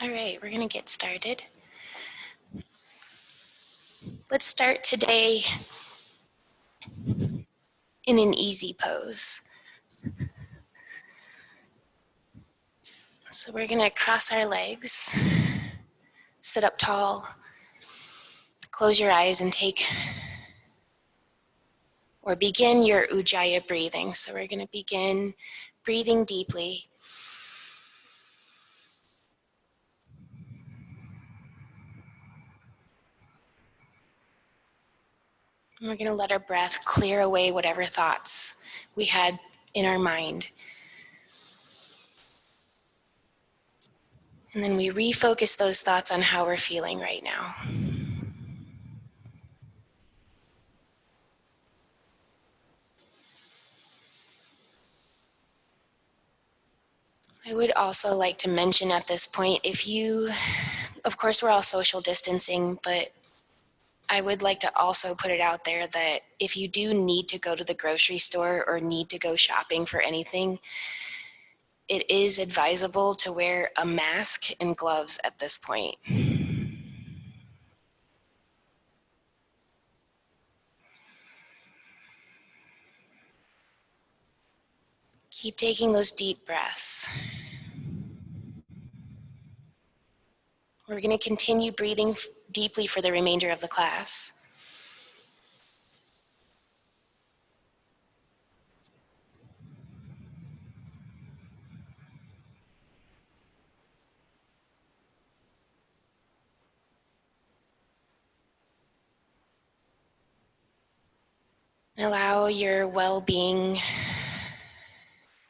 All right, we're going to get started. Let's start today in an easy pose. So we're going to cross our legs, sit up tall, close your eyes and take or begin your Ujjayi breathing. So we're going to begin breathing deeply. And we're going to let our breath clear away whatever thoughts we had in our mind. And then we refocus those thoughts on how we're feeling right now. I would also like to mention at this point, of course we're all social distancing, but I would like to also put it out there that if you do need to go to the grocery store or need to go shopping for anything, it is advisable to wear a mask and gloves at this point. Keep taking those deep breaths. We're going to continue breathing deeply for the remainder of the class. Allow your well-being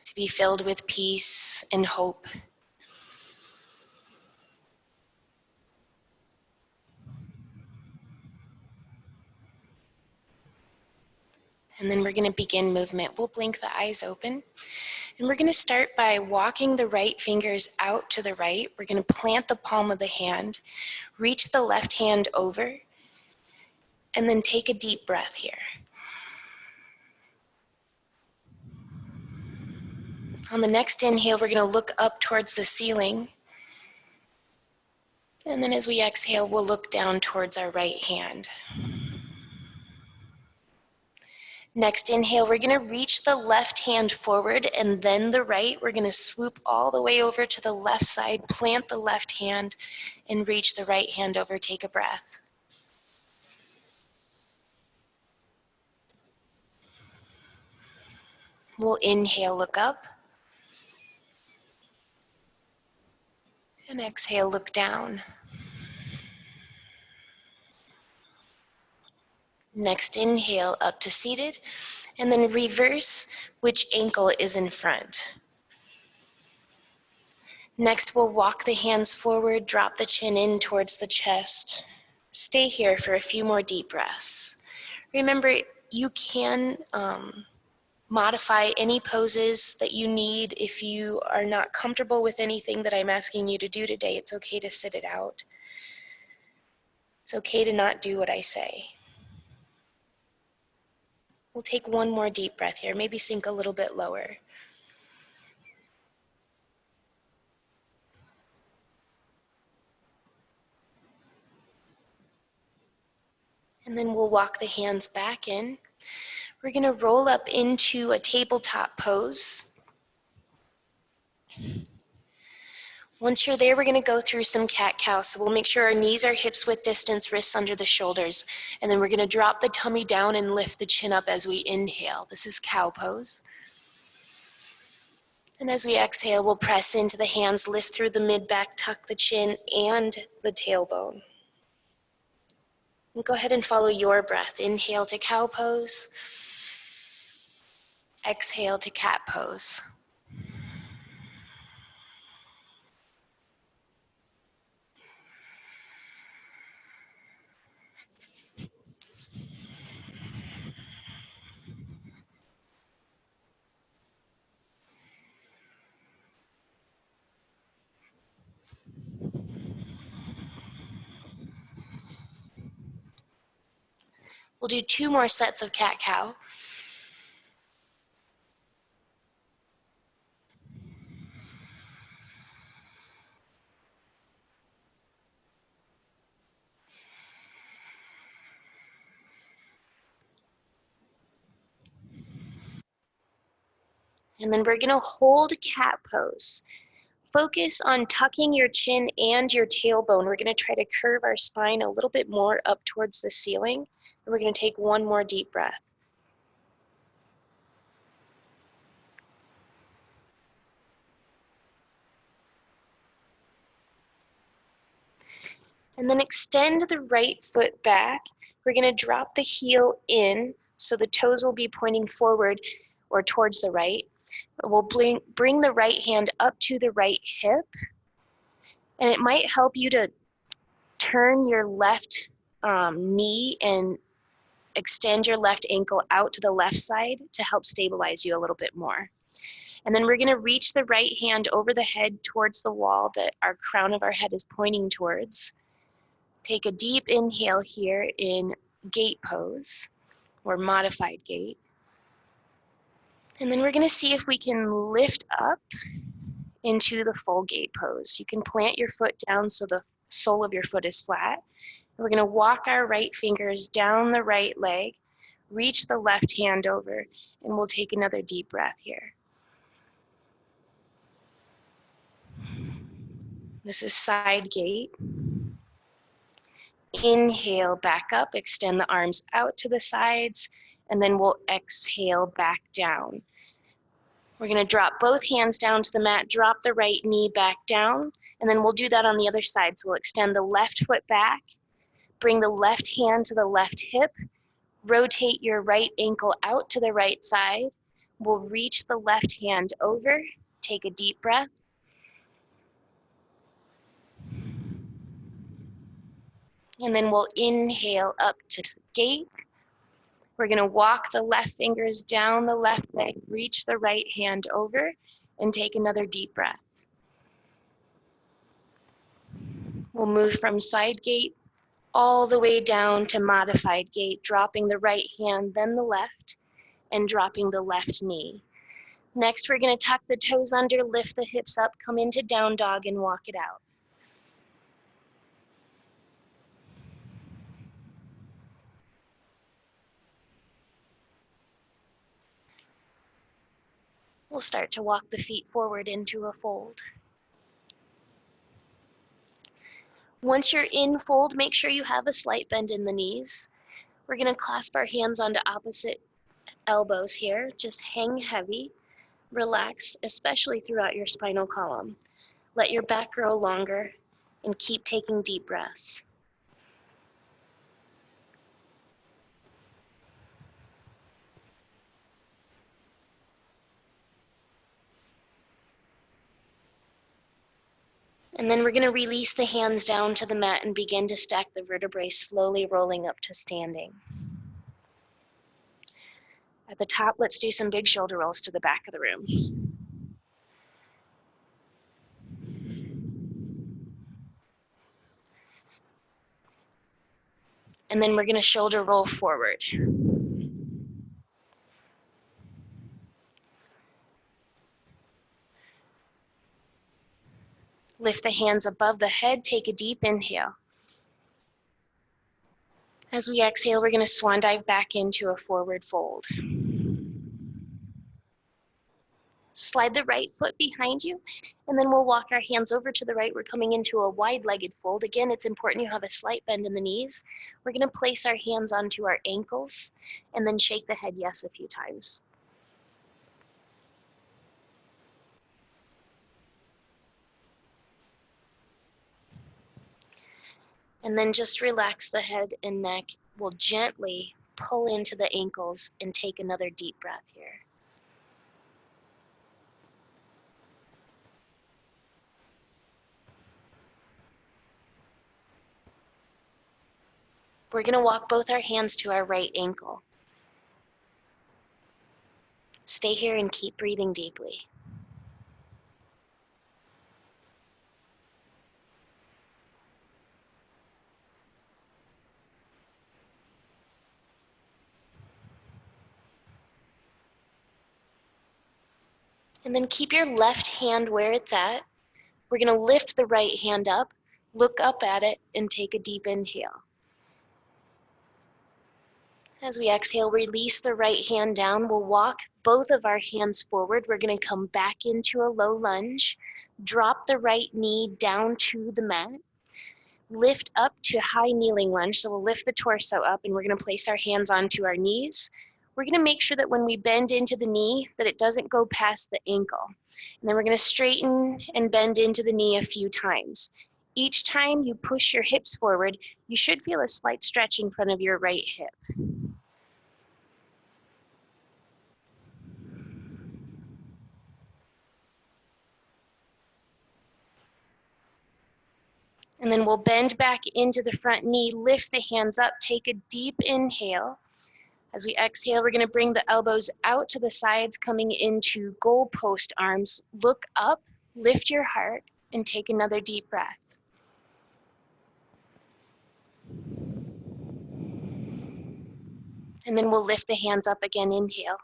to be filled with peace and hope. And then we're going to begin movement. We'll blink the eyes open. And we're going to start by walking the right fingers out to the right. We're going to plant the palm of the hand, reach the left hand over, and then take a deep breath here. On the next inhale, we're going to look up towards the ceiling. And then as we exhale, we'll look down towards our right hand. Next inhale, we're going to reach the left hand forward and then the right. We're going to swoop all the way over to the left side, plant the left hand, and reach the right hand over. Take a breath. We'll inhale, look up. And exhale, look down. Next inhale, up to seated. And then reverse which ankle is in front. Next, we'll walk the hands forward, drop the chin in towards the chest. Stay here for a few more deep breaths. Remember, you can modify any poses that you need. If you are not comfortable with anything that I'm asking you to do today, it's okay to sit it out. It's okay to not do what I say. We'll take one more deep breath here, maybe sink a little bit lower. And then we'll walk the hands back in. We're going to roll up into a tabletop pose. Once you're there, we're going to go through some cat-cow. So we'll make sure our knees are hips width distance, wrists under the shoulders. And then we're going to drop the tummy down and lift the chin up as we inhale. This is cow pose. And as we exhale, we'll press into the hands, lift through the mid-back, tuck the chin and the tailbone. And go ahead and follow your breath. Inhale to cow pose. Exhale to cat pose. We'll do 2 more sets of cat-cow. And then we're gonna hold cat pose. Focus on tucking your chin and your tailbone. We're gonna try to curve our spine a little bit more up towards the ceiling. And we're gonna take one more deep breath. And then extend the right foot back. We're gonna drop the heel in so the toes will be pointing forward or towards the right. We'll bring the right hand up to the right hip. And it might help you to turn your left knee and extend your left ankle out to the left side to help stabilize you a little bit more. And then we're gonna reach the right hand over the head towards the wall that our crown of our head is pointing towards. Take a deep inhale here in gate pose or modified gate. And then we're gonna see if we can lift up into the full gate pose. You can plant your foot down so the sole of your foot is flat. We're gonna walk our right fingers down the right leg, reach the left hand over, and we'll take another deep breath here. This is side gate. Inhale, back up, extend the arms out to the sides, and then we'll exhale back down. We're gonna drop both hands down to the mat, drop the right knee back down, and then we'll do that on the other side. So we'll extend the left foot back, bring the left hand to the left hip, rotate your right ankle out to the right side. We'll reach the left hand over, take a deep breath. And then we'll inhale up to gate. We're gonna walk the left fingers down the left leg, reach the right hand over, and take another deep breath. We'll move from side gate all the way down to modified gate, dropping the right hand, then the left, and dropping the left knee. Next, we're gonna tuck the toes under, lift the hips up, come into down dog, and walk it out. We'll start to walk the feet forward into a fold. Once you're in fold, make sure you have a slight bend in the knees. We're gonna clasp our hands onto opposite elbows here. Just hang heavy, relax, especially throughout your spinal column. Let your back grow longer and keep taking deep breaths. And then we're gonna release the hands down to the mat and begin to stack the vertebrae, slowly rolling up to standing. At the top, let's do some big shoulder rolls to the back of the room. And then we're gonna shoulder roll forward. Lift the hands above the head, take a deep inhale. As we exhale, we're gonna swan dive back into a forward fold. Slide the right foot behind you, and then we'll walk our hands over to the right. We're coming into a wide-legged fold. Again, it's important you have a slight bend in the knees. We're gonna place our hands onto our ankles, and then shake the head yes a few times. And then just relax the head and neck. We'll gently pull into the ankles and take another deep breath here. We're gonna walk both our hands to our right ankle. Stay here and keep breathing deeply. And then keep your left hand where it's at. We're gonna lift the right hand up, look up at it, and take a deep inhale. As we exhale, release the right hand down. We'll walk both of our hands forward. We're going to come back into a low lunge. Drop the right knee down to the mat. Lift up to high kneeling lunge. So we'll lift the torso up and we're going to place our hands onto our knees. We're going to make sure that when we bend into the knee, that it doesn't go past the ankle. And then we're going to straighten and bend into the knee a few times. Each time you push your hips forward, you should feel a slight stretch in front of your right hip. And then we'll bend back into the front knee, lift the hands up, take a deep inhale. As we exhale, we're going to bring the elbows out to the sides, coming into goalpost arms. Look up, lift your heart, and take another deep breath. And then we'll lift the hands up again, inhale.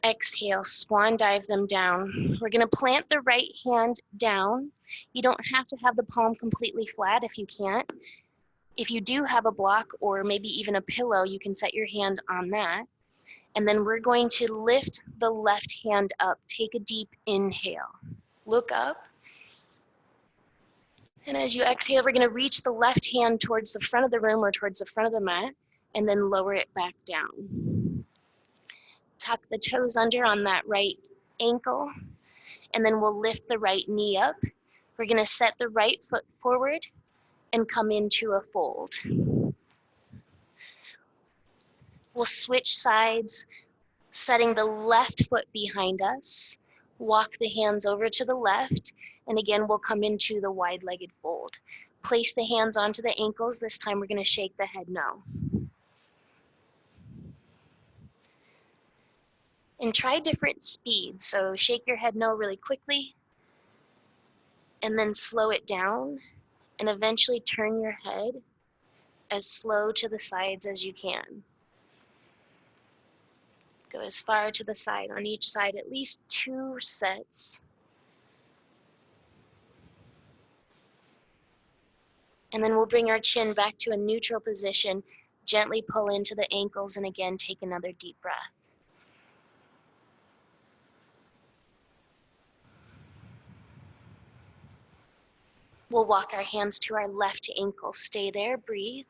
Exhale, swan dive them down. We're going to plant the right hand down. You don't have to have the palm completely flat if you can't. If you do have a block or maybe even a pillow, you can set your hand on that. And then we're going to lift the left hand up. Take a deep inhale. Look up. And as you exhale, we're going to reach the left hand towards the front of the room or towards the front of the mat, and then lower it back down. Tuck the toes under on that right ankle, and then we'll lift the right knee up. We're going to set the right foot forward and come into a fold. We'll switch sides, setting the left foot behind us. Walk the hands over to the left, and again, we'll come into the wide-legged fold. Place the hands onto the ankles. This time we're going to shake the head no. And try different speeds. So shake your head no really quickly, and then slow it down, and eventually turn your head as slow to the sides as you can. Go as far to the side on each side, at least 2 sets. And then we'll bring our chin back to a neutral position, gently pull into the ankles, and again, take another deep breath. We'll walk our hands to our left ankle. Stay there, breathe.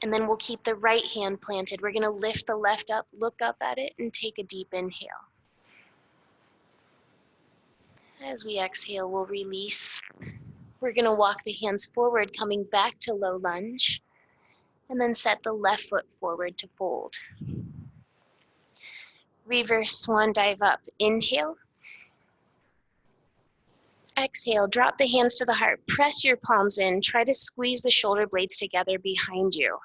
And then we'll keep the right hand planted. We're going to lift the left up, look up at it, and take a deep inhale. As we exhale, we'll release. We're going to walk the hands forward, coming back to low lunge, and then set the left foot forward to fold. Reverse swan dive up. Inhale. Exhale, drop the hands to the heart. Press your palms in. Try to squeeze the shoulder blades together behind you.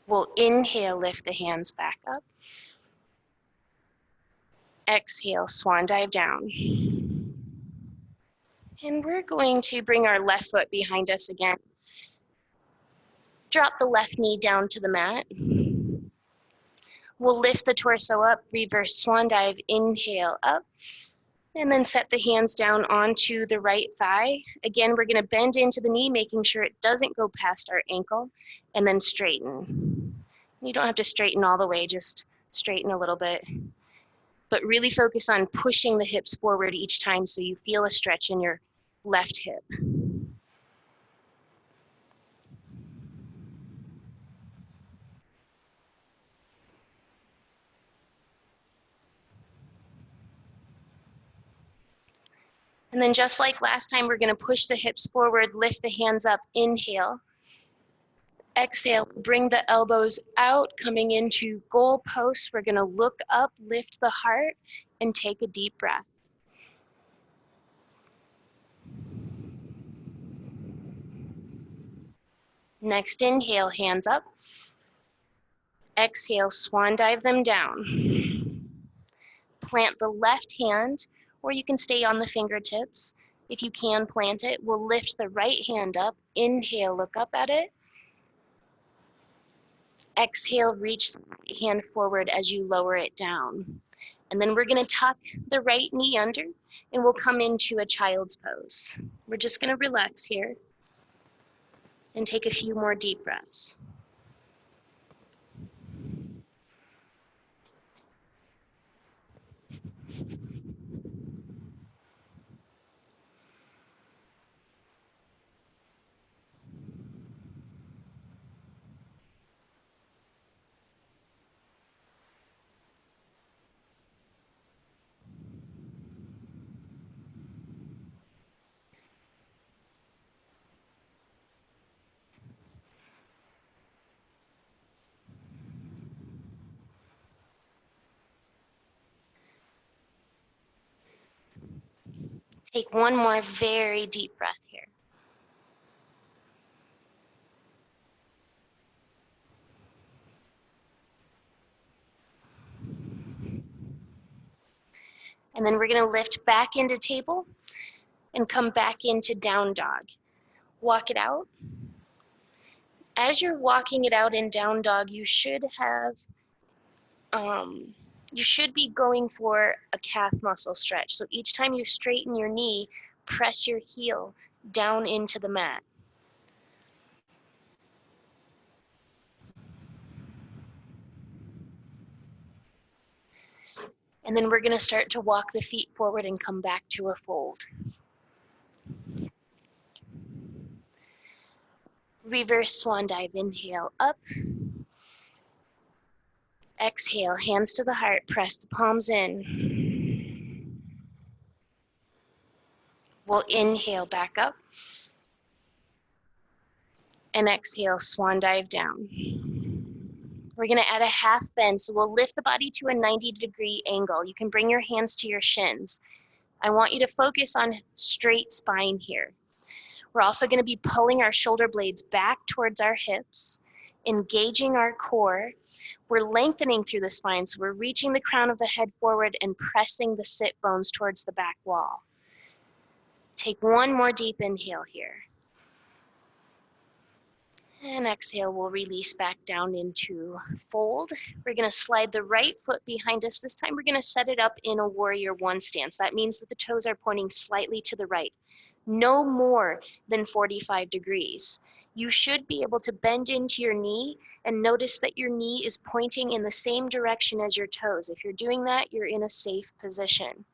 We'll inhale, lift the hands back up. Exhale, swan dive down. And we're going to bring our left foot behind us again. Drop the left knee down to the mat. We'll lift the torso up, reverse swan dive, inhale up, and then set the hands down onto the right thigh. Again, we're going to bend into the knee, making sure it doesn't go past our ankle, and then straighten. You don't have to straighten all the way, just straighten a little bit. But really focus on pushing the hips forward each time so you feel a stretch in your left hip. And then just like last time, we're going to push the hips forward, lift the hands up, inhale. Exhale, bring the elbows out, coming into goal posts. We're going to look up, lift the heart, and take a deep breath. Next inhale, hands up. Exhale, swan dive them down. Plant the left hand, or you can stay on the fingertips. If you can plant it, we'll lift the right hand up. Inhale, look up at it. Exhale, reach the hand forward as you lower it down. And then we're going to tuck the right knee under and we'll come into a child's pose. We're just going to relax here and take a few more deep breaths. Take one more very deep breath here. And then we're going to lift back into table and come back into down dog. Walk it out. As you're walking it out in down dog, you should be going for a calf muscle stretch. So each time you straighten your knee, press your heel down into the mat. And then we're going to start to walk the feet forward and come back to a fold. Reverse swan dive, inhale up. Exhale, hands to the heart, press the palms in. We'll inhale back up. And exhale, swan dive down. We're going to add a half bend, so we'll lift the body to a 90-degree angle. You can bring your hands to your shins. I want you to focus on straight spine here. We're also going to be pulling our shoulder blades back towards our hips, engaging our core. We're lengthening through the spine, so we're reaching the crown of the head forward and pressing the sit bones towards the back wall. Take one more deep inhale here. And exhale, we'll release back down into fold. We're going to slide the right foot behind us. This time we're going to set it up in a warrior one stance. That means that the toes are pointing slightly to the right, no more than 45 degrees. You should be able to bend into your knee and notice that your knee is pointing in the same direction as your toes. If you're doing that, you're in a safe position.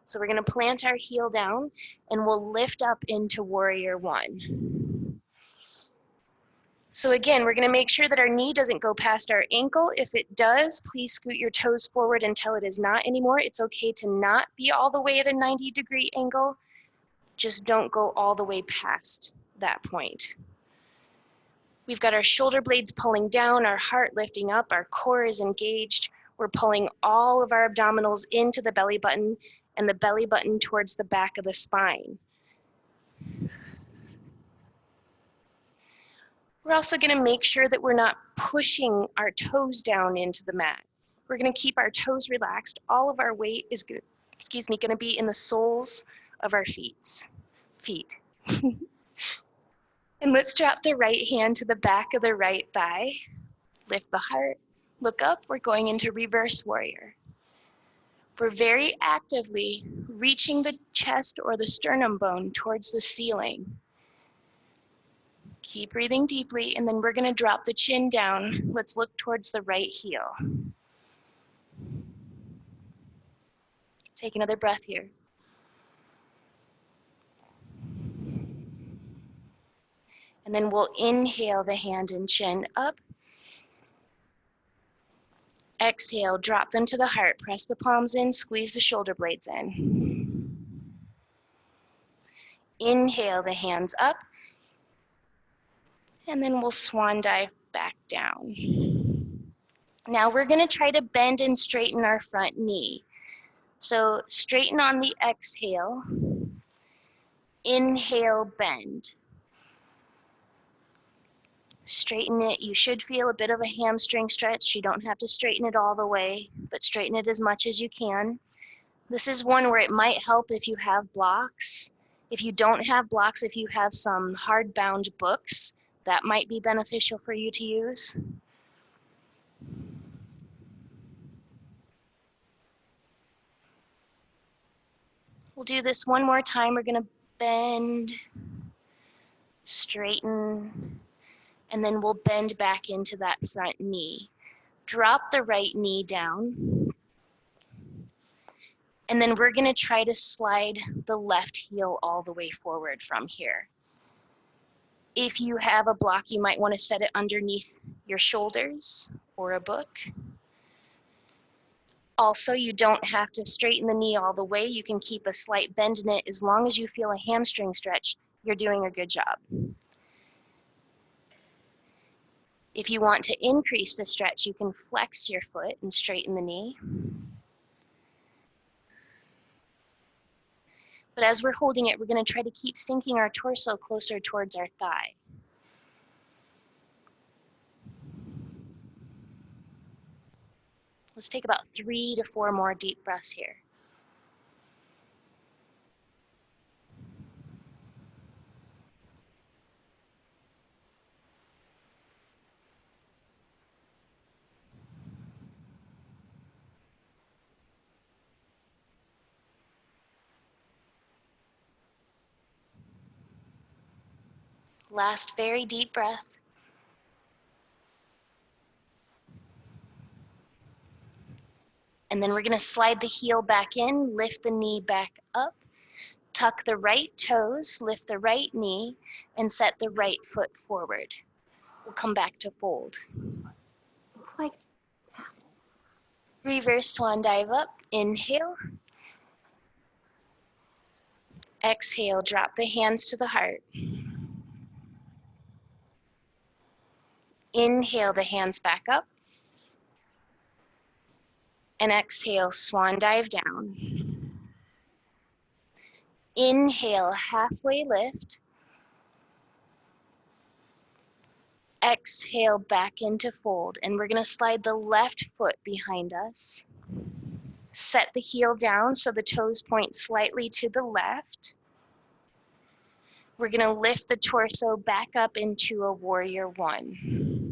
So we're going to plant our heel down and we'll lift up into warrior one. So again, we're going to make sure that our knee doesn't go past our ankle. If it does, please scoot your toes forward until it is not anymore. It's okay to not be all the way at a 90-degree angle. Just don't go all the way past that point. We've got our shoulder blades pulling down, our heart lifting up, our core is engaged. We're pulling all of our abdominals into the belly button and the belly button towards the back of the spine. We're also going to make sure that we're not pushing our toes down into the mat. We're going to keep our toes relaxed. All of our weight is going to be in the soles of our feet. And let's drop the right hand to the back of the right thigh. Lift the heart. Look up. We're going into reverse warrior. We're very actively reaching the chest or the sternum bone towards the ceiling. Keep breathing deeply, and then we're going to drop the chin down. Let's look towards the right heel. Take another breath here. And then we'll inhale the hand and chin up. Exhale, drop them to the heart. Press the palms in, squeeze the shoulder blades in. Inhale the hands up. And then we'll swan dive back down. Now we're going to try to bend and straighten our front knee. So straighten on the exhale. Inhale, bend. Straighten it. You should feel a bit of a hamstring stretch. You don't have to straighten it all the way, but straighten it as much as you can. This is one where it might help if you have blocks. If you don't have blocks, if you have some hardbound books, that might be beneficial for you to use. We'll do this one more time. We're gonna bend, straighten, and then we'll bend back into that front knee. Drop the right knee down, and then we're gonna try to slide the left heel all the way forward from here. If you have a block, you might wanna set it underneath your shoulders or a book. Also, you don't have to straighten the knee all the way. You can keep a slight bend in it. As long as you feel a hamstring stretch, you're doing a good job. If you want to increase the stretch, you can flex your foot and straighten the knee. But as we're holding it, we're going to try to keep sinking our torso closer towards our thigh. Let's take about 3 to 4 more deep breaths here. Last very deep breath. And then we're going to slide the heel back in, lift the knee back up, tuck the right toes, lift the right knee, and set the right foot forward. We'll come back to fold. Like Reverse swan dive up, inhale. Exhale, drop the hands to the heart. Inhale the hands back up. And exhale, swan dive down. Inhale, halfway lift. Exhale, back into fold. And we're gonna slide the left foot behind us. Set the heel down so the toes point slightly to the left. We're gonna lift the torso back up into a warrior one.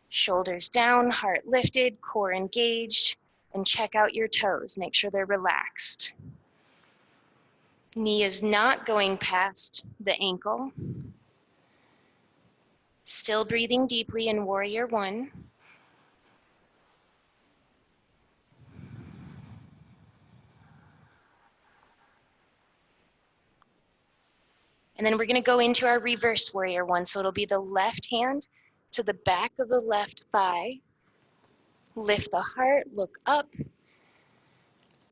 Shoulders down, heart lifted, core engaged, and check out your toes. Make sure they're relaxed. Knee is not going past the ankle. Still breathing deeply in warrior one. And then we're gonna go into our reverse warrior one. So it'll be the left hand to the back of the left thigh. Lift the heart, look up.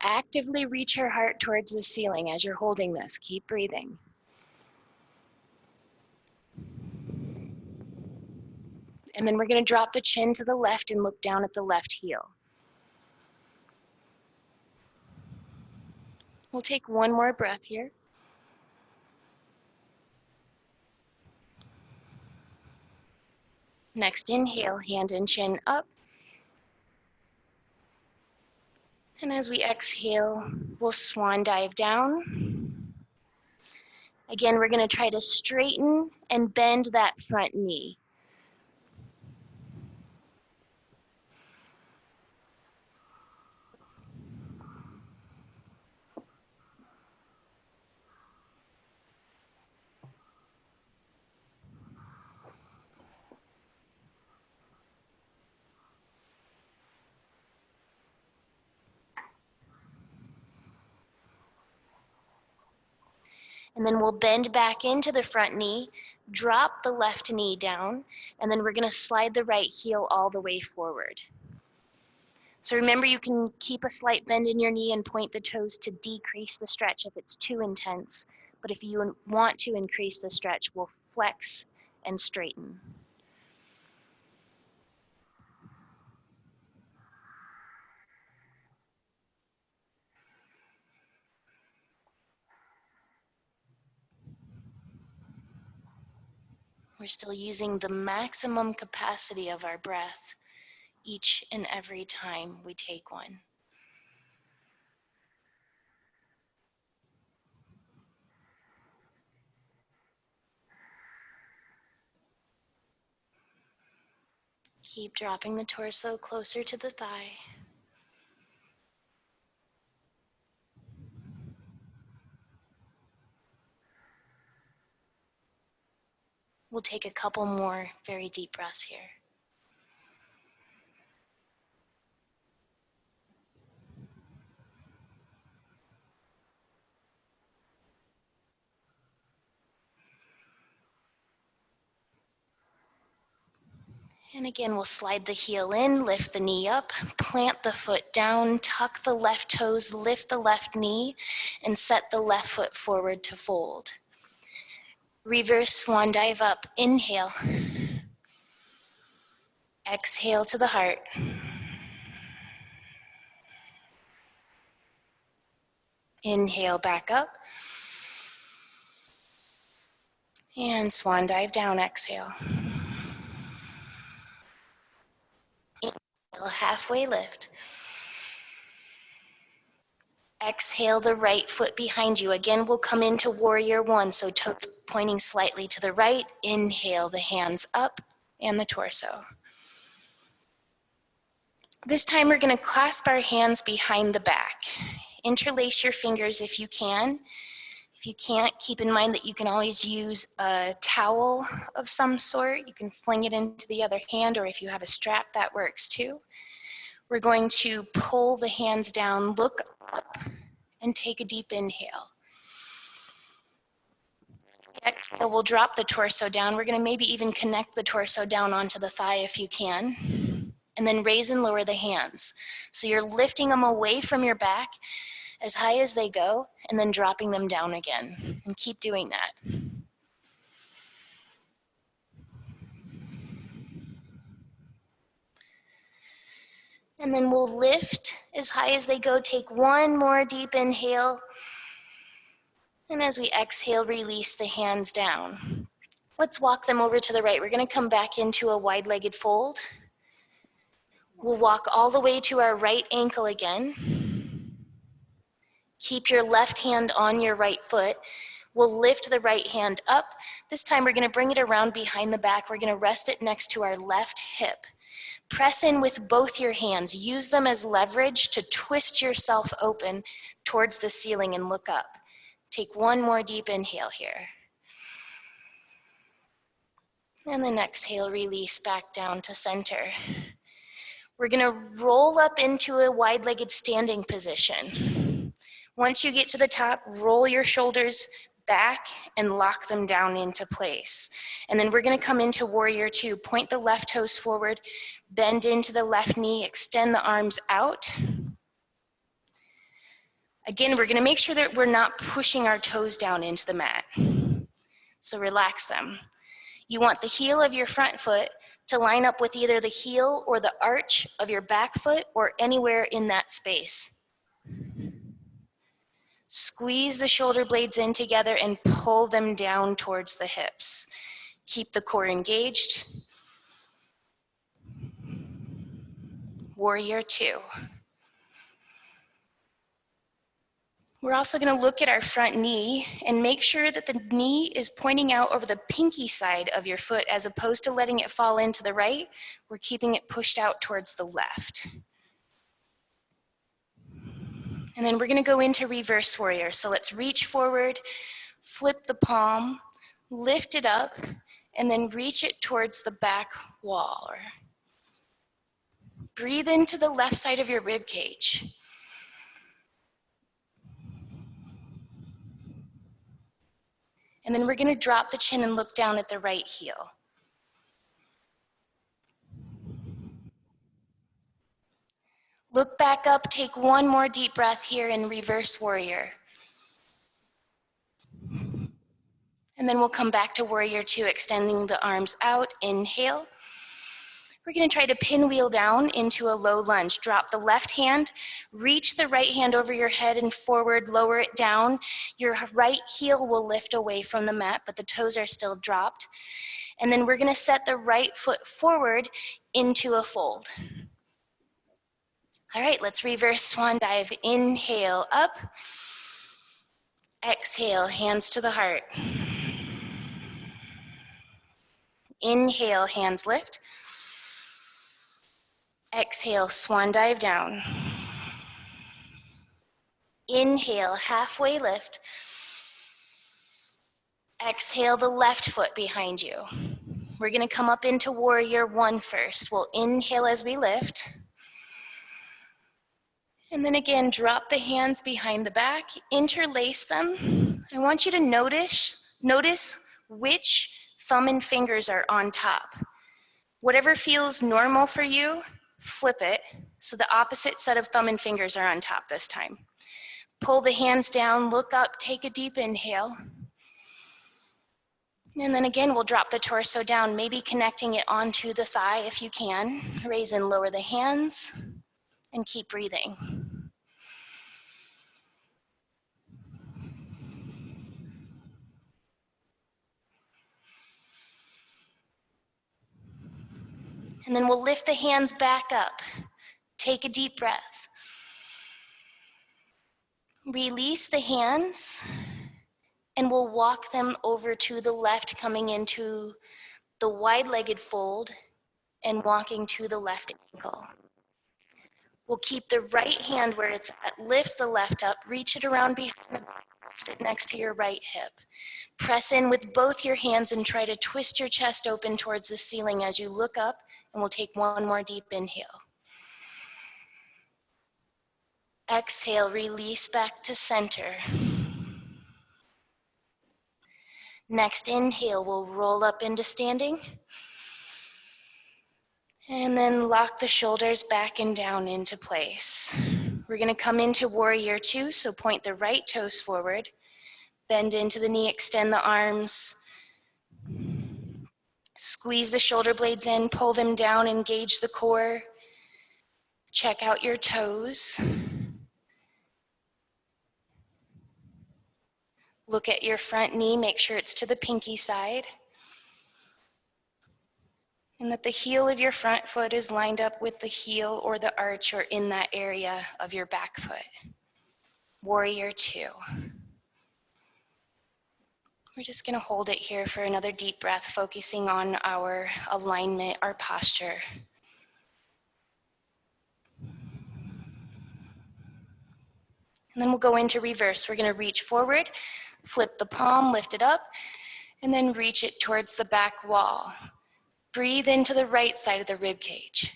Actively reach your heart towards the ceiling as you're holding this. Keep breathing. And then we're gonna drop the chin to the left and look down at the left heel. We'll take one more breath here. Next inhale, hand and chin up. And as we exhale, we'll swan dive down. Again, we're gonna try to straighten and bend that front knee. And then we'll bend back into the front knee, drop the left knee down, and then we're gonna slide the right heel all the way forward. So remember, you can keep a slight bend in your knee and point the toes to decrease the stretch if it's too intense. But if you want to increase the stretch, we'll flex and straighten. We're still using the maximum capacity of our breath each and every time we take one. Keep dropping the torso closer to the thigh. We'll take a couple more very deep breaths here. And again, we'll slide the heel in, lift the knee up, plant the foot down, tuck the left toes, lift the left knee, and set the left foot forward to fold. Reverse swan dive up. Inhale. Exhale to the heart. Inhale back up. And swan dive down, exhale. Inhale, halfway lift. Exhale the right foot behind you. Again, we'll come into warrior one, so toes pointing slightly to the right. Inhale, the hands up and the torso. This time we're going to clasp our hands behind the back. Interlace your fingers if you can. If you can't, keep in mind that you can always use a towel of some sort. You can fling it into the other hand, or if you have a strap, that works too. We're going to pull the hands down, look up, and take a deep inhale. Exhale, we'll drop the torso down. We're going to maybe even connect the torso down onto the thigh if you can. And then raise and lower the hands. So you're lifting them away from your back as high as they go, and then dropping them down again. And keep doing that. And then we'll lift as high as they go. Take one more deep inhale. And as we exhale, release the hands down. Let's walk them over to the right. We're going to come back into a wide-legged fold. We'll walk all the way to our right ankle again. Keep your left hand on your right foot. We'll lift the right hand up. This time we're going to bring it around behind the back. We're going to rest it next to our left hip. Press in with both your hands. Use them as leverage to twist yourself open towards the ceiling and look up. Take one more deep inhale here. And then exhale, release back down to center. We're going to roll up into a wide-legged standing position. Once you get to the top, roll your shoulders back and lock them down into place. And then we're going to come into warrior two. Point the left toes forward, bend into the left knee, extend the arms out. Again, we're going to make sure that we're not pushing our toes down into the mat. So relax them. You want the heel of your front foot to line up with either the heel or the arch of your back foot or anywhere in that space. Squeeze the shoulder blades in together and pull them down towards the hips. Keep the core engaged. Warrior two. We're also going to look at our front knee and make sure that the knee is pointing out over the pinky side of your foot as opposed to letting it fall into the right. We're keeping it pushed out towards the left. And then we're going to go into reverse warrior. So let's reach forward, flip the palm, lift it up, and then reach it towards the back wall. Breathe into the left side of your rib cage. And then we're going to drop the chin and look down at the right heel. Look back up, take one more deep breath here in reverse warrior. And then we'll come back to warrior two, extending the arms out. Inhale. We're going to try to pinwheel down into a low lunge. Drop the left hand, reach the right hand over your head and forward, lower it down. Your right heel will lift away from the mat, but the toes are still dropped. And then we're going to set the right foot forward into a fold. All right, let's reverse swan dive. Inhale, up. Exhale, hands to the heart. Inhale, hands lift. Exhale, swan dive down. Inhale, halfway lift. Exhale the left foot behind you. We're going to come up into warrior one first. We'll inhale as we lift. And then again, drop the hands behind the back, interlace them. I want you to notice which thumb and fingers are on top. Whatever feels normal for you, flip it. So the opposite set of thumb and fingers are on top this time. Pull the hands down, look up, take a deep inhale. And then again, we'll drop the torso down, maybe connecting it onto the thigh if you can. Raise and lower the hands, and keep breathing. And then we'll lift the hands back up. Take a deep breath. Release the hands, and we'll walk them over to the left, coming into the wide-legged fold and walking to the left ankle. We'll keep the right hand where it's at. Lift the left up, reach it around behind the back, lift it next to your right hip. Press in with both your hands and try to twist your chest open towards the ceiling as you look up, and we'll take one more deep inhale. Exhale, release back to center. Next inhale, we'll roll up into standing. And then lock the shoulders back and down into place. We're going to come into warrior two, so point the right toes forward. Bend into the knee, extend the arms. Squeeze the shoulder blades in, pull them down, engage the core. Check out your toes. Look at your front knee, make sure it's to the pinky side. And that the heel of your front foot is lined up with the heel or the arch or in that area of your back foot. Warrior two. We're just going to hold it here for another deep breath, focusing on our alignment, our posture. And then we'll go into reverse. We're going to reach forward, flip the palm, lift it up, and then reach it towards the back wall. Breathe into the right side of the rib cage.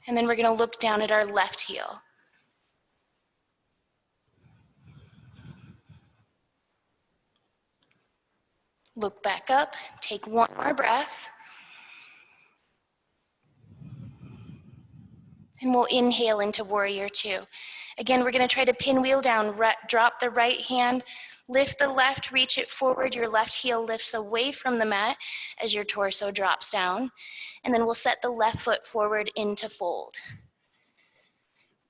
And then we're going to look down at our left heel. Look back up, take one more breath. And we'll inhale into warrior two. Again, we're going to try to pinwheel down, drop the right hand, lift the left, reach it forward. Your left heel lifts away from the mat as your torso drops down. And then we'll set the left foot forward into fold.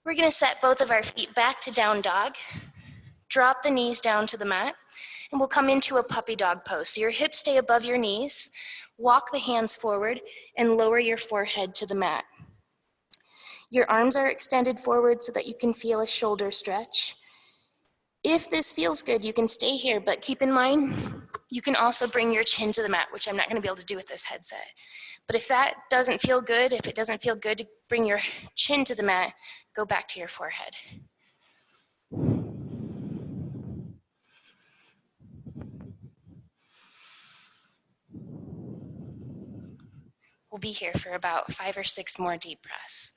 We're going to set both of our feet back to down dog. Drop the knees down to the mat. And we'll come into a puppy dog pose. So your hips stay above your knees. Walk the hands forward and lower your forehead to the mat. Your arms are extended forward so that you can feel a shoulder stretch. If this feels good, you can stay here, but keep in mind, you can also bring your chin to the mat, which I'm not gonna be able to do with this headset. But if that doesn't feel good, if it doesn't feel good to bring your chin to the mat, go back to your forehead. We'll be here for about 5 or 6 more deep breaths.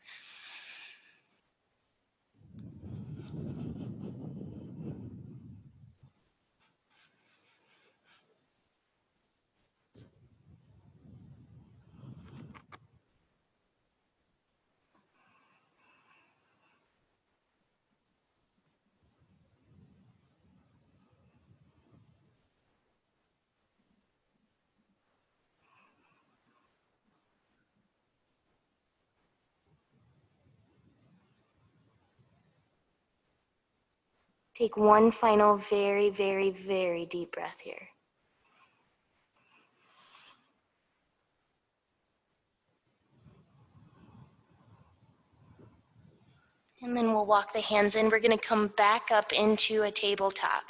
Take one final very, very, very deep breath here. And then we'll walk the hands in. We're going to come back up into a tabletop.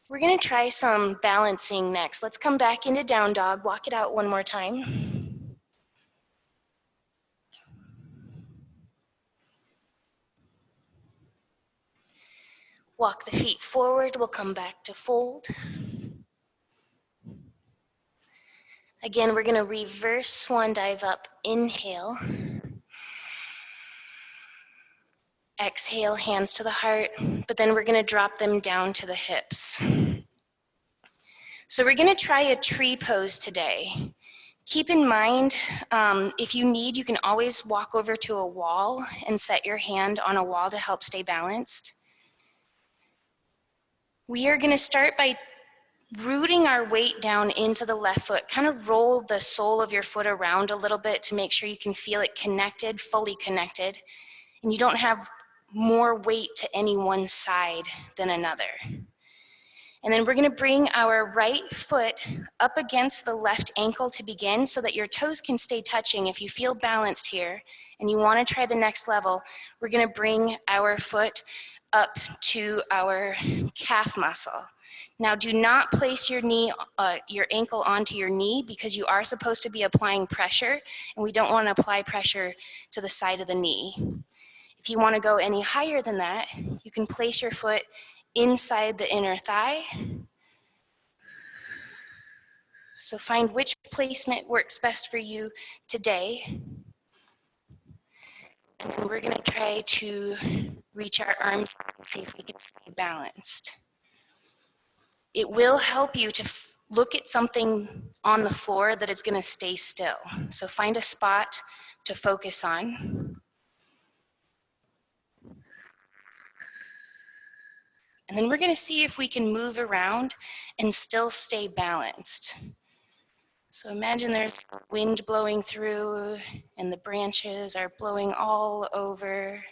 We're gonna try some balancing next. Let's come back into down dog, walk it out one more time. Walk the feet forward, we'll come back to fold. Again, we're gonna reverse swan dive up, inhale. Exhale, hands to the heart, but then we're gonna drop them down to the hips. So we're gonna try a tree pose today. Keep in mind, if you need, you can always walk over to a wall and set your hand on a wall to help stay balanced. We are gonna start by rooting our weight down into the left foot. Kind of roll the sole of your foot around a little bit to make sure you can feel it connected, fully connected, and you don't have more weight to any one side than another. And then we're gonna bring our right foot up against the left ankle to begin so that your toes can stay touching. If you feel balanced here and you wanna try the next level, we're gonna bring our foot up to our calf muscle. Now do not place your ankle onto your knee because you are supposed to be applying pressure and we don't wanna apply pressure to the side of the knee. If you wanna go any higher than that, you can place your foot inside the inner thigh. So find which placement works best for you today. And then we're gonna try to reach our arms and see if we can stay balanced. It will help you to look at something on the floor that is gonna stay still. So find a spot to focus on. And then we're gonna see if we can move around and still stay balanced. So imagine there's wind blowing through and the branches are blowing all over.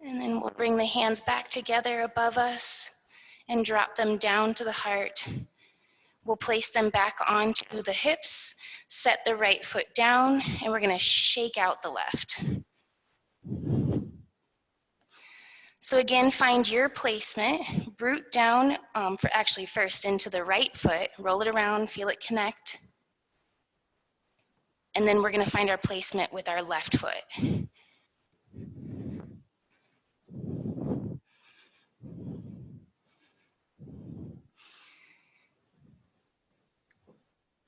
And then we'll bring the hands back together above us and drop them down to the heart. We'll place them back onto the hips, set the right foot down, and we're gonna shake out the left. So again, find your placement, root down first into the right foot, roll it around, feel it connect. And then we're gonna find our placement with our left foot.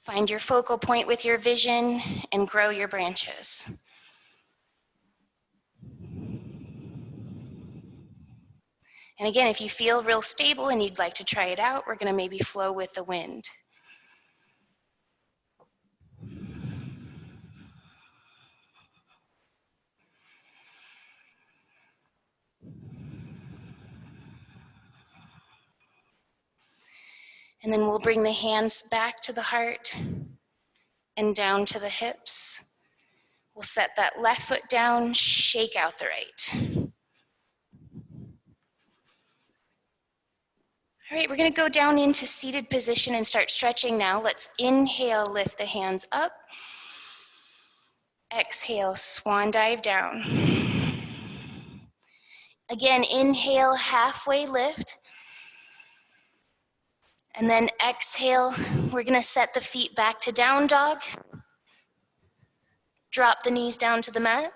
Find your focal point with your vision and grow your branches. And again, if you feel real stable and you'd like to try it out, we're gonna maybe flow with the wind. And then we'll bring the hands back to the heart and down to the hips. We'll set that left foot down, shake out the right. All right, we're gonna go down into seated position and start stretching now. Let's inhale, lift the hands up. Exhale, swan dive down. Again, inhale, halfway lift. And then exhale, we're gonna set the feet back to down dog. Drop the knees down to the mat.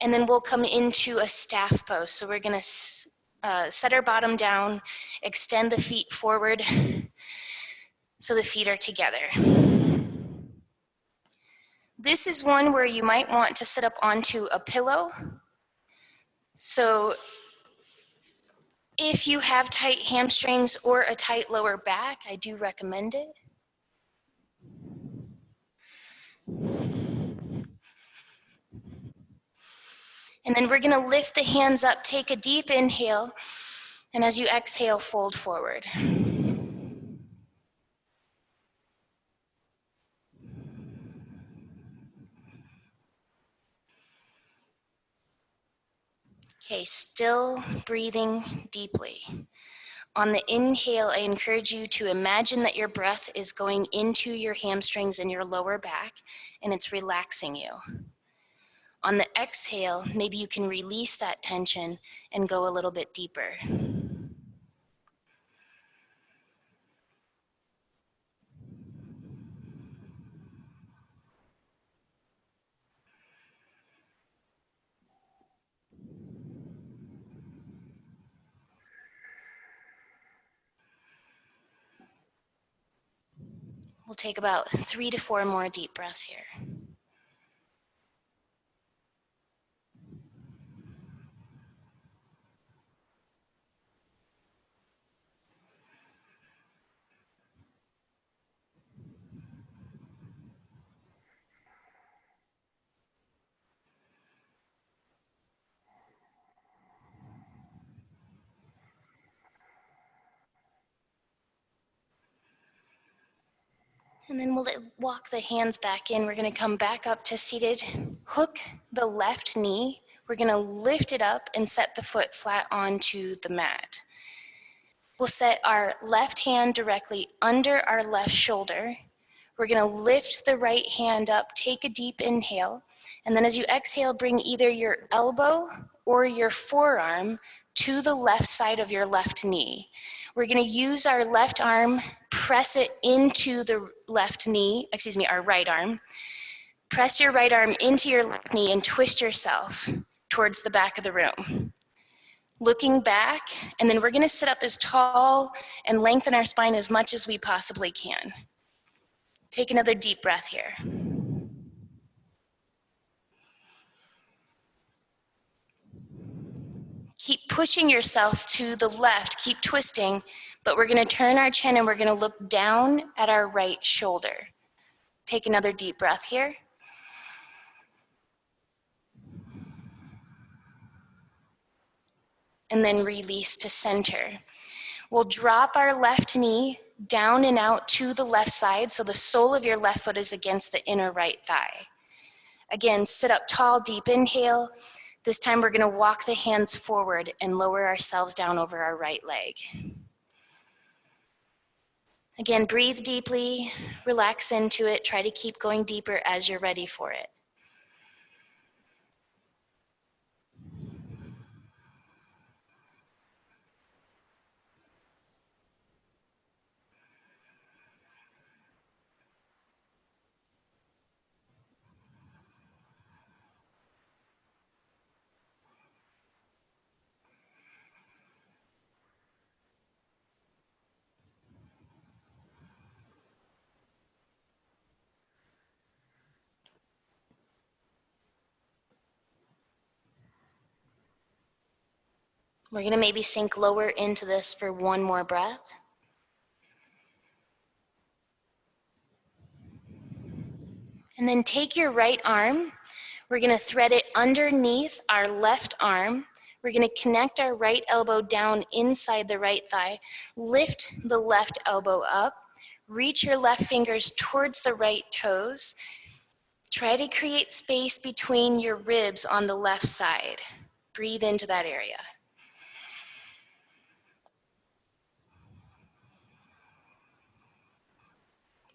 And then we'll come into a staff pose. So we're gonna set our bottom down, extend the feet forward so the feet are together. This is one where you might want to sit up onto a pillow. So if you have tight hamstrings or a tight lower back, I do recommend it. And then we're gonna lift the hands up, take a deep inhale, and as you exhale, fold forward. Okay, still breathing deeply. On the inhale, I encourage you to imagine that your breath is going into your hamstrings and your lower back, and it's relaxing you. On the exhale, maybe you can release that tension and go a little bit deeper. We'll take about 3 to 4 more deep breaths here. And then we'll walk the hands back in. We're going to come back up to seated. Hook the left knee. We're going to lift it up and set the foot flat onto the mat. We'll set our left hand directly under our left shoulder. We're going to lift the right hand up, take a deep inhale, and then as you exhale, bring either your elbow or your forearm to the left side of your left knee. We're going to use our left arm, press it into the left knee, our right arm. Press your right arm into your left knee and twist yourself towards the back of the room. Looking back, and then we're going to sit up as tall and lengthen our spine as much as we possibly can. Take another deep breath here. Keep pushing yourself to the left, keep twisting, but we're going to turn our chin and we're going to look down at our right shoulder. Take another deep breath here. And then release to center. We'll drop our left knee down and out to the left side so the sole of your left foot is against the inner right thigh. Again, sit up tall, deep inhale. This time we're going to walk the hands forward and lower ourselves down over our right leg. Again, breathe deeply, relax into it, try to keep going deeper as you're ready for it. We're going to maybe sink lower into this for one more breath. And then take your right arm. We're going to thread it underneath our left arm. We're going to connect our right elbow down inside the right thigh. Lift the left elbow up. Reach your left fingers towards the right toes. Try to create space between your ribs on the left side. Breathe into that area.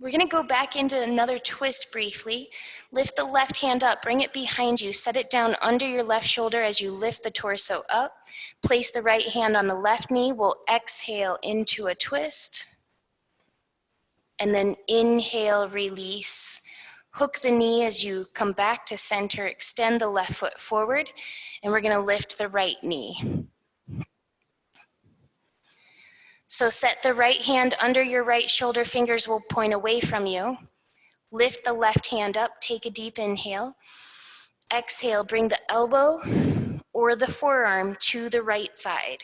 We're going to go back into another twist briefly. Lift the left hand up, bring it behind you, set it down under your left shoulder as you lift the torso up. Place the right hand on the left knee. We'll exhale into a twist. And then inhale, release. Hook the knee as you come back to center, extend the left foot forward, and we're going to lift the right knee. So set the right hand under your right shoulder, fingers will point away from you. Lift the left hand up, take a deep inhale. Exhale, bring the elbow or the forearm to the right side.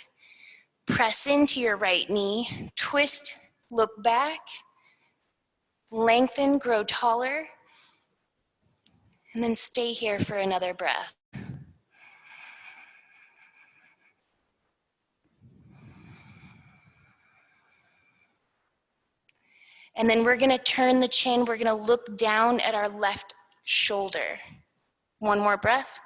Press into your right knee, twist, look back, lengthen, grow taller, and then stay here for another breath. And then we're going to turn the chin. We're going to look down at our left shoulder. One more breath.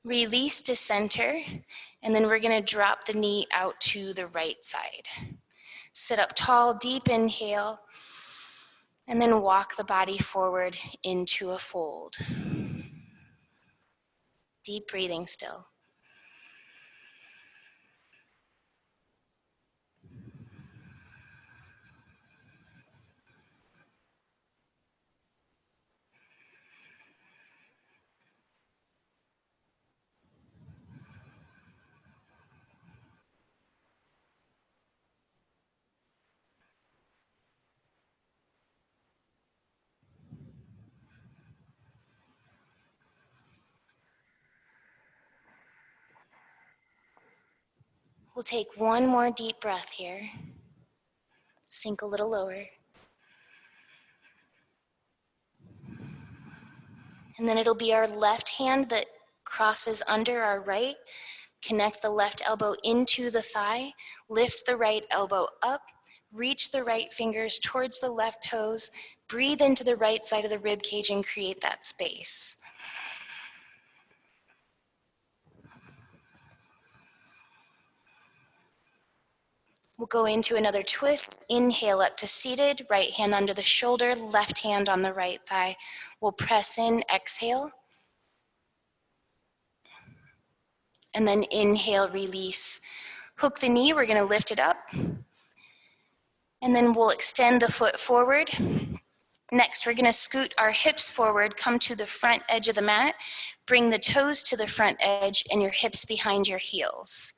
Release to center, and then we're going to drop the knee out to the right side. Sit up tall, deep inhale, and then walk the body forward into a fold. Deep breathing still. We'll take one more deep breath here. Sink a little lower. And then it'll be our left hand that crosses under our right. Connect the left elbow into the thigh. Lift the right elbow up. Reach the right fingers towards the left toes. Breathe into the right side of the rib cage and create that space. We'll go into another twist. Inhale up to seated, right hand under the shoulder, left hand on the right thigh. We'll press in, exhale. And then inhale, release. Hook the knee, we're gonna lift it up. And then we'll extend the foot forward. Next, we're gonna scoot our hips forward, come to the front edge of the mat, bring the toes to the front edge and your hips behind your heels.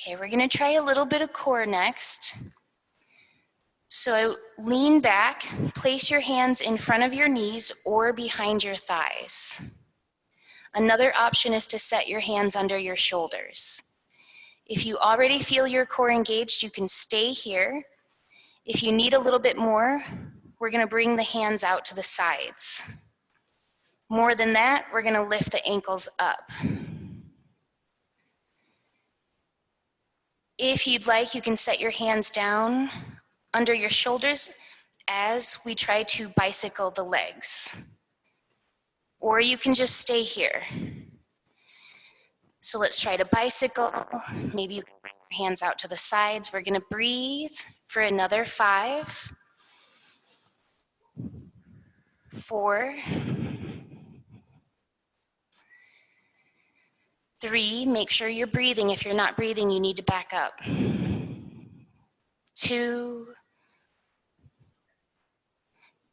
Okay, we're gonna try a little bit of core next. So lean back, place your hands in front of your knees or behind your thighs. Another option is to set your hands under your shoulders. If you already feel your core engaged, you can stay here. If you need a little bit more, we're gonna bring the hands out to the sides. More than that, we're gonna lift the ankles up. If you'd like, you can set your hands down under your shoulders as we try to bicycle the legs. Or you can just stay here. So let's try to bicycle. Maybe you can bring your hands out to the sides. We're gonna breathe for another 5, 4, 3, make sure you're breathing. If you're not breathing, you need to back up. 2,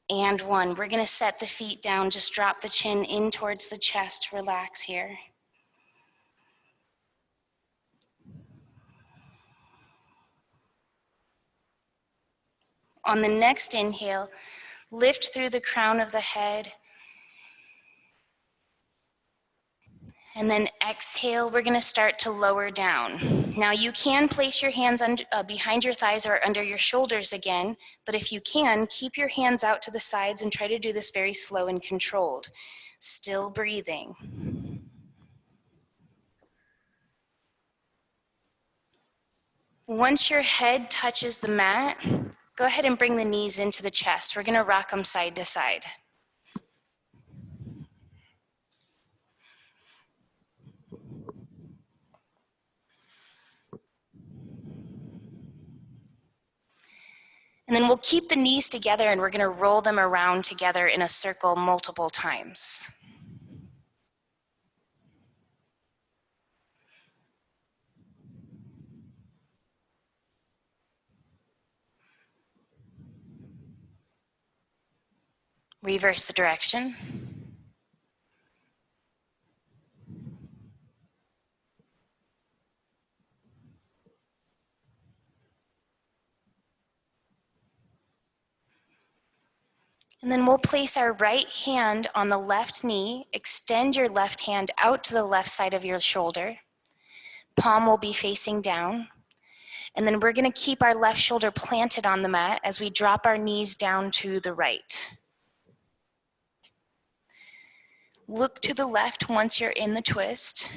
and 1. We're gonna set the feet down, just drop the chin in towards the chest, relax here. On the next inhale, lift through the crown of the head. And then exhale, we're gonna start to lower down. Now you can place your hands behind your thighs or under your shoulders again, but if you can, keep your hands out to the sides and try to do this very slow and controlled. Still breathing. Once your head touches the mat, go ahead and bring the knees into the chest. We're gonna rock them side to side. And then we'll keep the knees together and we're gonna roll them around together in a circle multiple times. Reverse the direction. And then we'll place our right hand on the left knee, extend your left hand out to the left side of your shoulder. Palm will be facing down. And then we're gonna keep our left shoulder planted on the mat as we drop our knees down to the right. Look to the left once you're in the twist.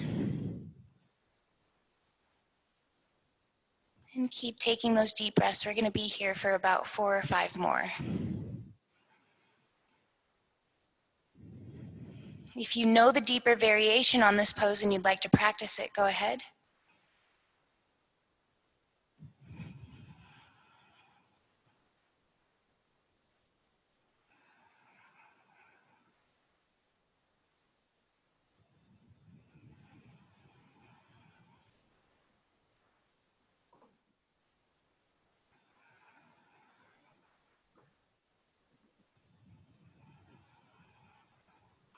And keep taking those deep breaths. We're gonna be here for about 4 or 5 more. If you know the deeper variation on this pose and you'd like to practice it, go ahead.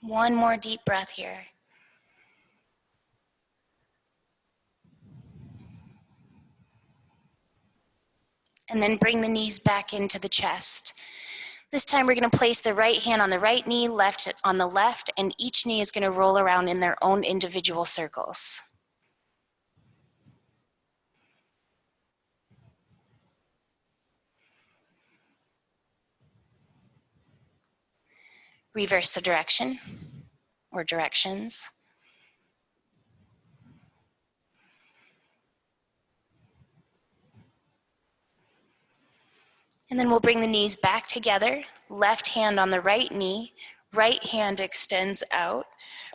One more deep breath here. And then bring the knees back into the chest. This time we're going to place the right hand on the right knee, left on the left, and each knee is going to roll around in their own individual circles. Reverse the direction or directions. And then we'll bring the knees back together, left hand on the right knee, right hand extends out.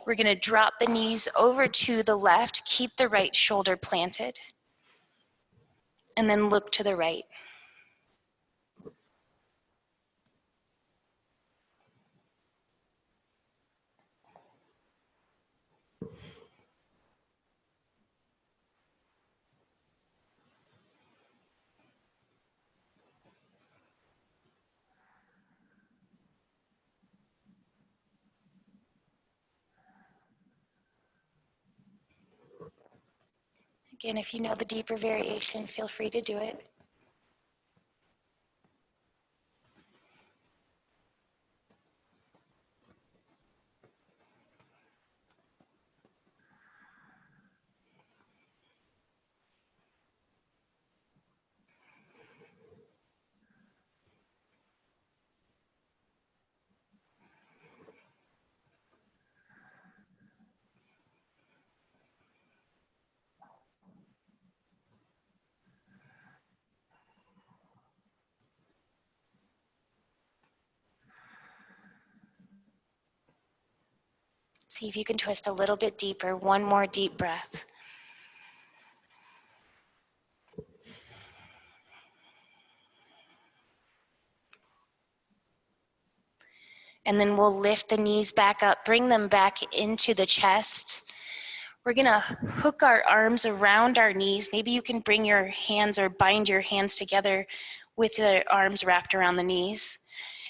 We're going to drop the knees over to the left, keep the right shoulder planted, and then look to the right. Again, if you know the deeper variation, feel free to do it. See if you can twist a little bit deeper. One more deep breath. And then we'll lift the knees back up, bring them back into the chest. We're gonna hook our arms around our knees. Maybe you can bring your hands or bind your hands together with the arms wrapped around the knees.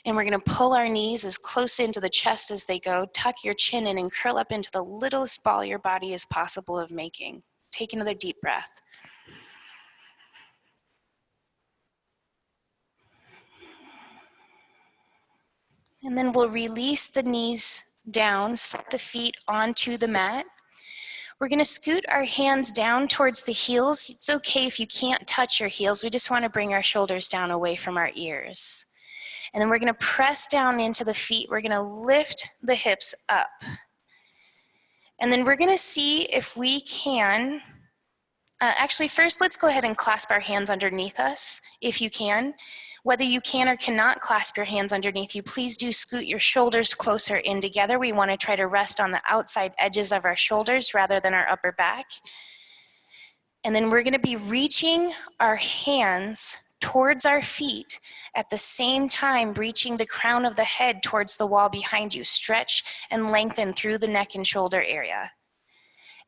And we're gonna pull our knees as close into the chest as they go, tuck your chin in and curl up into the littlest ball your body is possible of making. Take another deep breath. And then we'll release the knees down, set the feet onto the mat. We're gonna scoot our hands down towards the heels. It's okay if you can't touch your heels. We just wanna bring our shoulders down away from our ears. And then we're gonna press down into the feet. We're gonna lift the hips up. And then we're gonna see if we can, actually first let's go ahead and clasp our hands underneath us, if you can. Whether you can or cannot clasp your hands underneath you, please do scoot your shoulders closer in together. We want to try to rest on the outside edges of our shoulders rather than our upper back. And then we're going to be reaching our hands towards our feet at the same time reaching the crown of the head towards the wall behind you. Stretch and lengthen through the neck and shoulder area.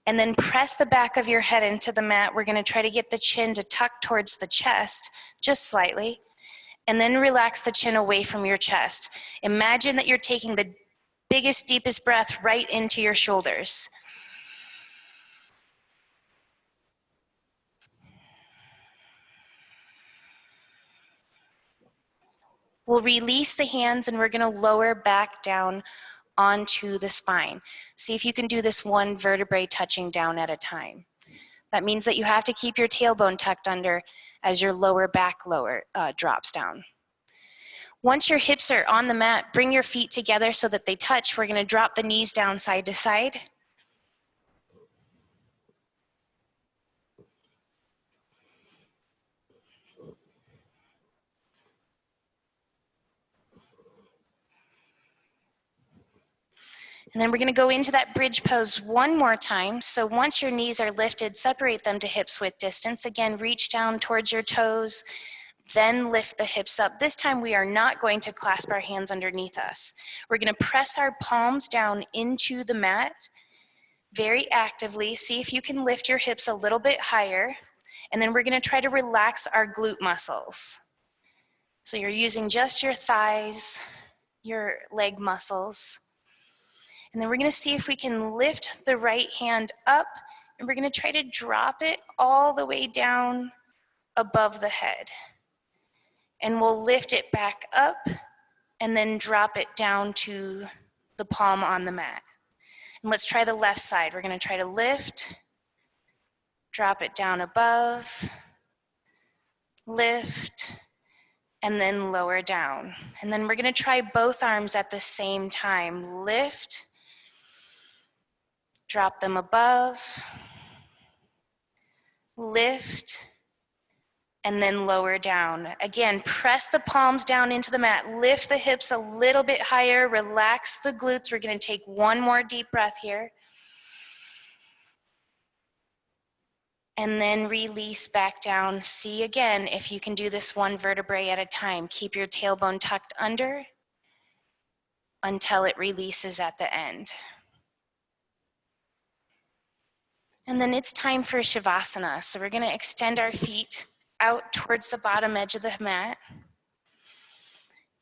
And then press the back of your head into the mat. We're going to try to get the chin to tuck towards the chest, just slightly. And then relax the chin away from your chest. Imagine that you're taking the biggest, deepest breath right into your shoulders. We'll release the hands and we're gonna lower back down onto the spine. See if you can do this one vertebrae touching down at a time. That means that you have to keep your tailbone tucked under as your lower back drops down. Once your hips are on the mat, bring your feet together so that they touch. We're gonna drop the knees down side to side. And then we're gonna go into that bridge pose one more time. So once your knees are lifted, separate them to hips width distance. Again, reach down towards your toes, then lift the hips up. This time we are not going to clasp our hands underneath us. We're gonna press our palms down into the mat very actively. See if you can lift your hips a little bit higher. And then we're gonna try to relax our glute muscles. So you're using just your thighs, your leg muscles. And then we're going to see if we can lift the right hand up, and we're going to try to drop it all the way down above the head. And we'll lift it back up and then drop it down to the palm on the mat. And let's try the left side. We're going to try to lift, drop it down above, lift, and then lower down. And then we're going to try both arms at the same time. Lift, drop them above, lift, and then lower down. Again, press the palms down into the mat. Lift the hips a little bit higher. Relax the glutes. We're going to take one more deep breath here. And then release back down. See again if you can do this one vertebrae at a time. Keep your tailbone tucked under until it releases at the end. And then it's time for Shavasana. So we're going to extend our feet out towards the bottom edge of the mat.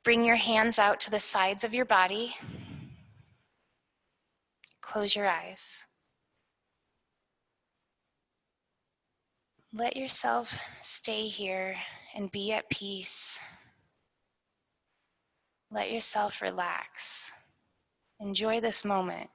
Bring your hands out to the sides of your body. Close your eyes. Let yourself stay here and be at peace. Let yourself relax. Enjoy this moment.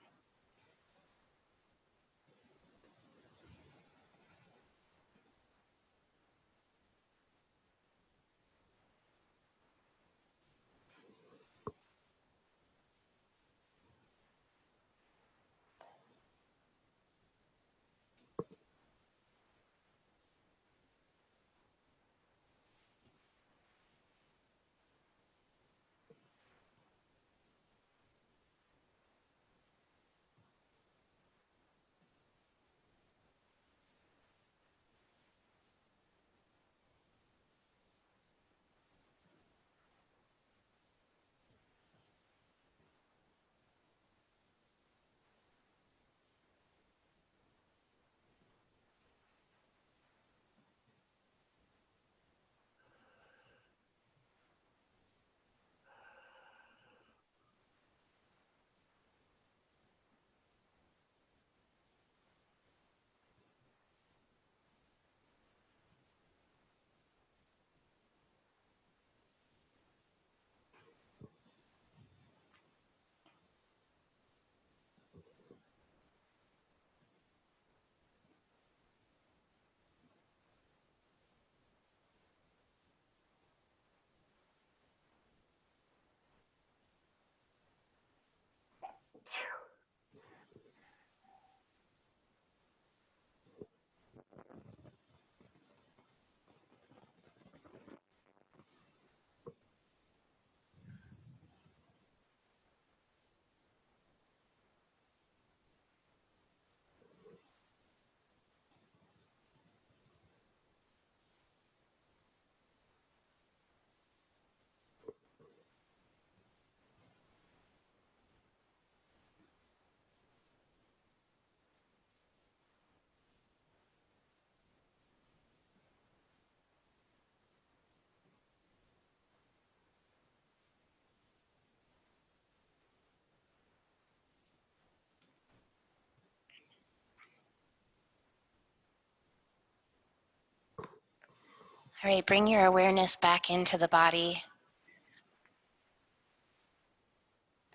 All right, bring your awareness back into the body.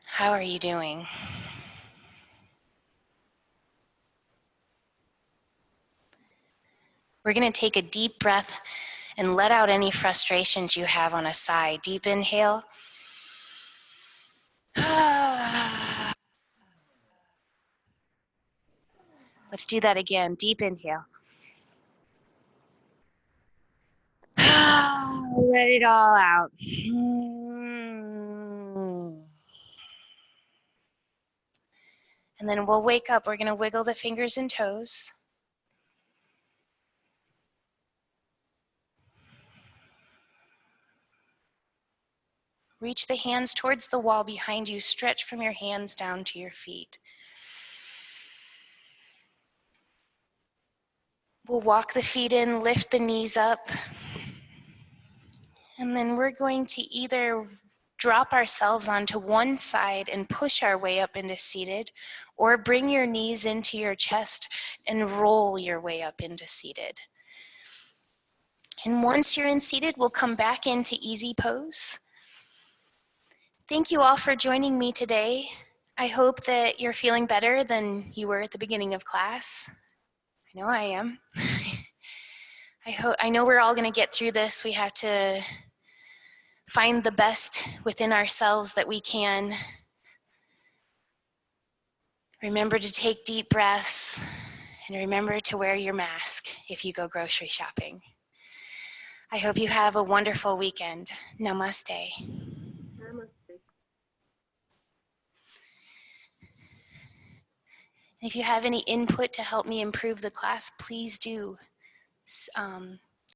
How are you doing? We're going to take a deep breath and let out any frustrations you have on a sigh. Deep inhale. Let's do that again. Deep inhale. Let it all out. And then we'll wake up. We're going to wiggle the fingers and toes. Reach the hands towards the wall behind you. Stretch from your hands down to your feet. We'll walk the feet in, lift the knees up. And then we're going to either drop ourselves onto one side and push our way up into seated, or bring your knees into your chest and roll your way up into seated. And once you're in seated, we'll come back into easy pose. Thank you all for joining me today. I hope that you're feeling better than you were at the beginning of class. I know I am. I know we're all going to get through this. We have to find the best within ourselves that we can. Remember to take deep breaths, and remember to wear your mask if you go grocery shopping. I hope you have a wonderful weekend. Namaste. Namaste. If you have any input to help me improve the class, please do